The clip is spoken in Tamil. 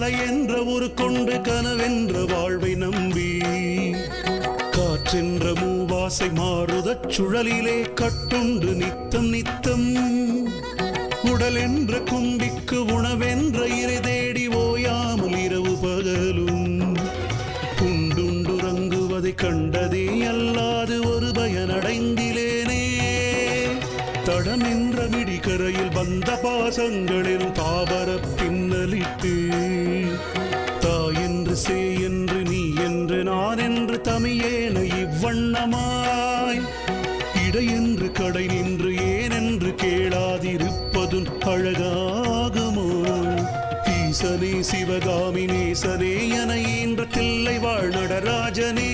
கலை என்ற ஒரு கொண்டு கனவென்ற வாழ்வை நம்பி காற்றென்ற மூவாசை மாறுதச் சுழலிலே கட்டுண்டு நித்தம் நித்தம் உடல் என்ற கும்பிக்கு உணவென்ற இறை தேடி ஓயாமல் இரவு பகலும் உண்டுண்டுறங்குவதை கண்டதே அல்லாது ஒரு பயனடைந்திலேனே தடம் என்ற மிடிகரையில் வந்த பாசங்களில் தாவர பின்னலிட்டு தாய் என்று சே என்று நீ என்று நான் என்று தமியேன இவ்வண்ணமாய் இடை என்று கடை நின்று ஏனென்று கேளாதிருப்பதும் அழகாகுமோ ஈசனே சிவகாமி நேசனே என ஈன்ற தில்லை வாழ் நடராஜனே